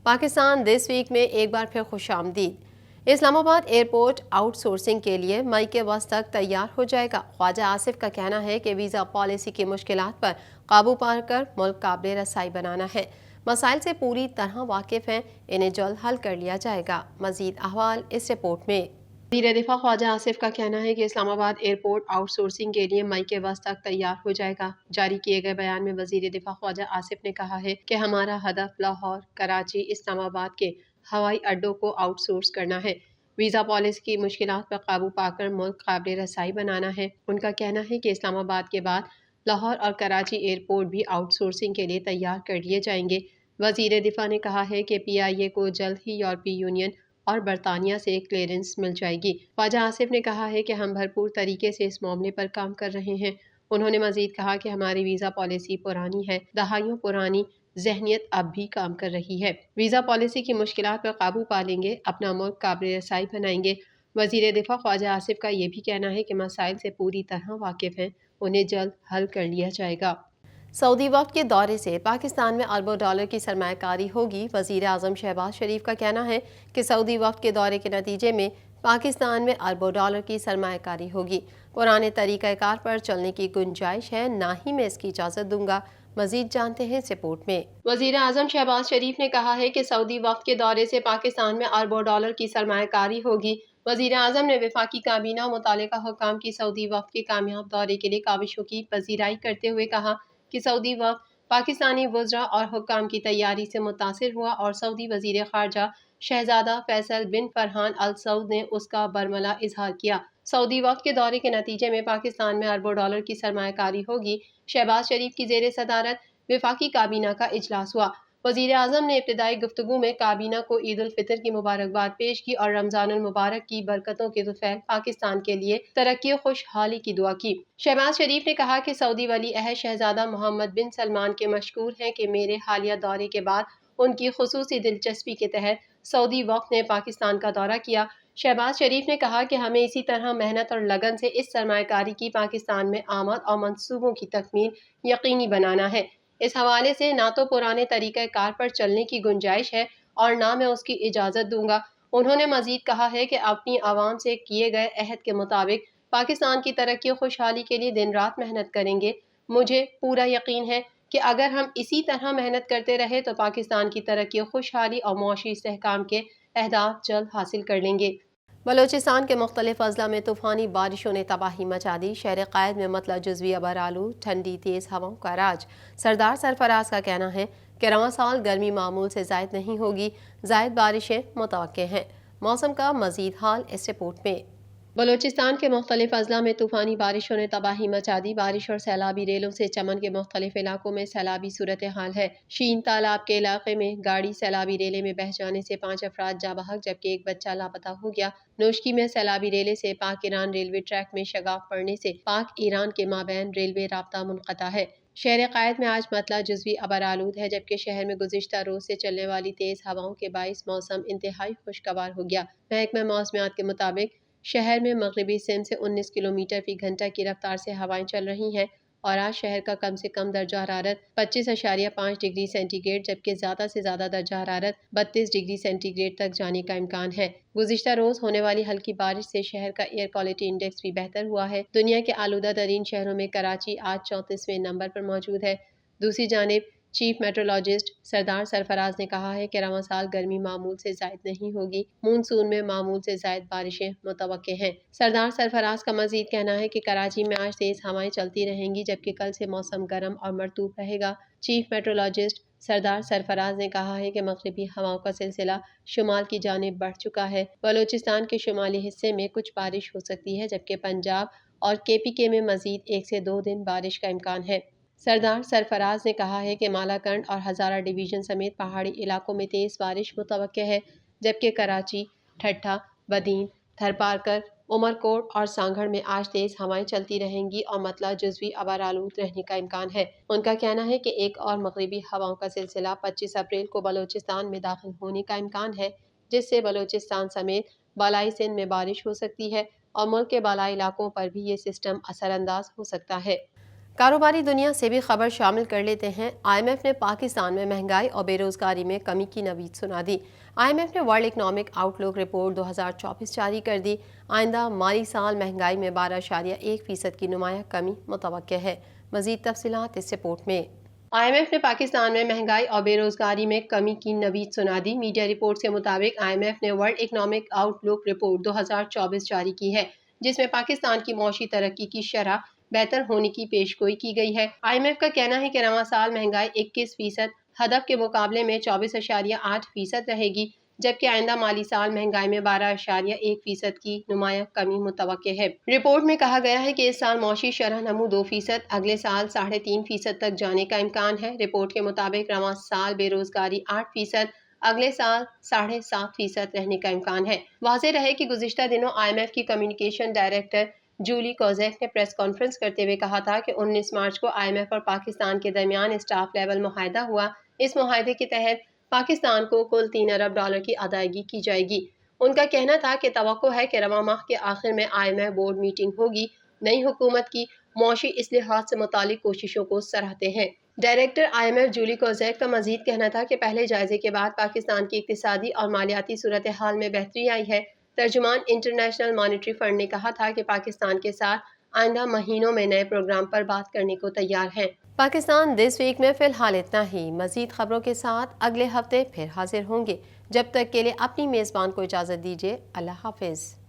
Pakistan this week में एक बार फिर खुशामदीद। इस्लामाबाद एयरपोर्ट आउट सोर्सिंग के लिए मई के वस्त तक तैयार हो जाएगा। ख्वाजा आसिफ का कहना है कि वीज़ा पॉलिसी की मुश्किलात पर काबू पाकर मुल्क काबिल रसाई बनाना है। मसाइल से पूरी तरह वाकिफ़ हैं, इन्हें जल्द हल कर लिया जाएगा। मज़ीद अहवाल इस रिपोर्ट में। वज़ीर दिफा ख्वाजा आसिफ का कहना है कि इस्लामाबाद एयरपोर्ट आउटसोर्सिंग के लिए मई के वस्त तक तैयार हो जाएगा। जारी किए गए बयान में वज़ीर दिफा ख्वाजा आसिफ ने कहा है कि हमारा हदफ लाहौर, कराची, इस्लामाबाद के हवाई अड्डों को आउटसोर्स करना है। वीज़ा पॉलिसी की मुश्किलात पर काबू पाकर मुल्क काबिल रसाई बनाना है। उनका कहना है कि इस्लामाबाद के बाद लाहौर और कराची एयरपोर्ट भी आउटसोर्सिंग के लिए तैयार कर लिए जाएंगे। वज़ीर दिफा ने कहा है कि PIA को जल्द ही यूरोपीय यूनियन और बरतानिया से क्लियरेंस मिल जाएगी। ख्वाजा आसिफ ने कहा है कि हम भरपूर तरीके से इस मामले पर काम कर रहे हैं। उन्होंने मजीद कहा कि हमारी वीज़ा पॉलिसी पुरानी है, दहाइयों पुरानी जहनियत अब भी काम कर रही है। वीज़ा पॉलिसी की मुश्किलात पर काबू पा लेंगे, अपना मुल्क काबिल रसाई बनाएंगे। वज़ीर दिफा ख्वाजा आसिफ का ये भी कहना है कि मसाइल से पूरी तरह वाकिफ़ हैं, उन्हें जल्द हल कर लिया जाएगा। सऊदी वफ्द के दौरे से पाकिस्तान में अरबों डॉलर की सरमायाकारी होगी। वज़ीर आज़म शहबाज शरीफ का कहना है कि सऊदी वफ्द के दौरे के नतीजे में पाकिस्तान में अरबों डॉलर की सरमायाकारी होगी। पुराने तरीक़ाकार पर चलने की गुंजाइश है, ना ही मैं इसकी इजाज़त दूंगा। मज़ीद जानते हैं इस रिपोर्ट में। वज़ीर आज़म शहबाज शरीफ ने कहा है कि सऊदी वफ्द के दौरे से पाकिस्तान में अरबों डॉलर की सरमायाकारी होगी। वज़ीर आज़म ने वफाकी काबीना मुतालिका हुक्काम की सऊदी वफ्द के कामयाब दौरे के लिए काविशों की पजीराई करते हुए कहा कि सऊदी वफ्द पाकिस्तानी वज़रा और हुक्काम की तैयारी से मुतासिर हुआ और सऊदी वज़ीर ख़ारजा शहजादा फैसल बिन फरहान अल सऊद ने उसका बरमला इजहार किया। सऊदी वफ्द के दौरे के नतीजे में पाकिस्तान में अरबों डॉलर की सरमायाकारी होगी। शहबाज शरीफ की ज़ेर सदारत वफाकी काबीना का इजलास हुआ। वज़ीर आज़म ने इब्तिदाई गुफ्तगू में काबीना को ईद उल फितर की मुबारकबाद पेश की और रमज़ान उल मुबारक की बरकतों के ज़ुफ़ैल पाकिस्तान के लिए तरक्की और खुशहाली की दुआ की। शहबाज शरीफ ने कहा कि सऊदी वली अहद शहजादा मोहम्मद बिन सलमान के मशकूर हैं कि मेरे हालिया दौरे के बाद उनकी खुसूसी दिलचस्पी के तहत सऊदी वफ्द ने पाकिस्तान का दौरा किया। शहबाज शरीफ ने कहा कि हमें इसी तरह मेहनत और लगन से इस सरमायाकारी की पाकिस्तान में आमद और मनसूबों की तकमील यकीनी बनाना है। इस हवाले से ना तो पुराने तरीक़े कार पर चलने की गुंजाइश है और ना मैं उसकी इजाज़त दूंगा। उन्होंने मजीद कहा है कि अपनी आवाम से किए गए अहद के मुताबिक पाकिस्तान की तरक्की और खुशहाली के लिए दिन रात मेहनत करेंगे। मुझे पूरा यकीन है कि अगर हम इसी तरह मेहनत करते रहे तो पाकिस्तान की तरक्की और खुशहाली और मुआशी इस्तेहकाम के अहदाफ जल्द हासिल कर लेंगे। बलोचिस्तान के मुख्तलिफ अजला में तूफ़ानी बारिशों ने तबाही मचा दी। शहर क़ायद में मतला जुज़वी अबर आलू, ठंडी तेज़ हवाओं का राज। सरदार सरफराज का कहना है कि रवां साल गर्मी मामूल से ज़ायद नहीं होगी, ज़ायद बारिशें मुतवक्के हैं। मौसम का मज़ीद हाल इस रिपोर्ट में। बलोचिस्तान के मुख्तलिफ अजला में तूफ़ानी बारिशों ने तबाही मचा दी। बारिश और सैलाबी रेलों से चमन के मुख्तलिफ इलाकों में सैलाबी सूरत हाल है। शीन तालाब के इलाके में गाड़ी सैलाबी रेले में बह जाने से 5 अफराद जा बहक जबकि एक बच्चा लापता हो गया। नोशकी में सैलाबी रेले से पाक ईरान रेलवे ट्रैक में शगाफ पड़ने से पाक ईरान के माबैन रेलवे राब्ता मुनक़ता है। शहर क़ायद में आज मतला जुज़वी अबर आलूद है जबकि शहर में गुज़िश्ता रोज़ से चलने वाली तेज़ हवाओं के बाइस मौसम इंतहाई खुशगवार हो गया। महकमा मौसमियात के मुताबिक शहर में मगरबी सिंध से 19 किलोमीटर फी घंटा की रफ्तार से हवाएं चल रही हैं और आज शहर का कम से कम दर्जा हरारत 25.5 डिग्री सेंटीग्रेड जबकि ज़्यादा से ज़्यादा दर्जा हरारत 32 डिग्री सेंटीग्रेड तक जाने का इम्कान है। गुज़िश्ता रोज़ होने वाली हल्की बारिश से शहर का एयर क्वालिटी इंडेक्स भी बेहतर हुआ है। दुनिया के आलूदा तरीन शहरों में कराची आज 34वें नंबर पर मौजूद है। दूसरी जानिब चीफ मेट्रोलॉजिस्ट सरदार सरफराज ने कहा है कि रवां साल गर्मी मामूल से ज़ायद नहीं होगी, मानसून में मामूल से ज़ायद बारिशें मुतवक्के हैं। सरदार सरफराज का मजीद कहना है कि कराची में आज तेज़ हवाएं चलती रहेंगी जबकि कल से मौसम गर्म और मरतूब रहेगा। चीफ मेट्रोलॉजिस्ट सरदार सरफराज ने कहा है कि मगरबी हवाओं का सिलसिला शुमाल की जानिब बढ़ चुका है। बलोचिस्तान के शुमाली हिस्से में कुछ बारिश हो सकती है जबकि पंजाब और KPK में मजीद 1 से 2 दिन बारिश का इम्कान है। सरदार सरफराज ने कहा है कि मालाकंड और हज़ारा डिवीज़न समेत पहाड़ी इलाकों में तेज़ बारिश मुतवक्के है जबकि कराची, ठट्ठा, बदीन, थरपारकर, उमरकोट और सांगड़ में आज तेज़ हवाएं चलती रहेंगी और मतला जुज़वी अबर आलूद रहने का इम्कान है। उनका कहना है कि एक और मगरबी हवाओं का सिलसिला 25 अप्रैल को बलोचिस्तान में दाखिल होने का इम्कान है जिससे बलोचिस्तान समेत बालाई सिंध में बारिश हो सकती है और मुल्क के बालाई इलाकों पर भी ये सिस्टम असरअंदाज हो सकता है। کاروباری دنیا سے بھی خبر شامل کر لیتے ہیں۔ آئی ایم ایف نے پاکستان میں مہنگائی اور بے روزگاری میں کمی کی نوید سنا دی۔ آئی ایم ایف نے ورلڈ اکنامک آؤٹ لک رپورٹ 2024 جاری کر دی۔ آئندہ مالی سال مہنگائی میں 12.1% کی نمایاں کمی متوقع ہے۔ مزید تفصیلات اس رپورٹ میں۔ آئی ایم ایف نے پاکستان میں مہنگائی اور بے روزگاری میں کمی کی نوید سنا دی۔ میڈیا رپورٹس کے مطابق آئی ایم ایف نے ورلڈ اکنامک آؤٹ لک رپورٹ 2024 جاری کی ہے، جس میں پاکستان کی معاشی ترقی کی شرح بہتر ہونے کی پیشگوئی کی گئی ہے۔ آئی ایم ایف کا کہنا ہے کہ رواں سال مہنگائی 21% ہدف کے مقابلے میں 24.8% رہے گی، جبکہ آئندہ مالی سال مہنگائی میں 12.1% کی نمایاں کمی متوقع ہے۔ رپورٹ میں کہا گیا ہے کہ اس سال معاشی شرح نمو 2%، اگلے سال 3.5% تک جانے کا امکان ہے۔ رپورٹ کے مطابق رواں سال بے روزگاری 8%، اگلے سال 7.5% رہنے کا امکان ہے۔ واضح رہے کہ گزشتہ دنوں آئی ایم ایف کی کمیونیکیشن ڈائریکٹر جولی کوزیک نے پریس کانفرنس کرتے ہوئے کہا تھا کہ 19 مارچ کو آئی ایم ایف اور پاکستان کے درمیان اسٹاف لیول معاہدہ ہوا۔ اس معاہدے کے تحت پاکستان کو کل $3 ارب کی ادائیگی کی جائے گی۔ ان کا کہنا تھا کہ توقع ہے کہ رواں ماہ کے آخر میں I M F board meeting ہوگی۔ نئی حکومت کی معاشی اصلاحات سے متعلق کوششوں کو سراہتے ہیں۔ ڈائریکٹر آئی ایم ایف جولی کوزیک کا مزید کہنا تھا کہ پہلے جائزے کے بعد پاکستان کی اقتصادی اور مالیاتی صورتحال میں بہتری آئی ہے۔ ترجمان انٹرنیشنل مانیٹری فنڈ نے کہا تھا کہ پاکستان کے ساتھ آئندہ مہینوں میں نئے پروگرام پر بات کرنے کو تیار ہیں۔ پاکستان دس ویک میں فی الحال اتنا ہی۔ مزید خبروں کے ساتھ اگلے ہفتے پھر حاضر ہوں گے۔ جب تک کے لیے اپنی میزبان کو اجازت دیجیے۔ اللہ حافظ۔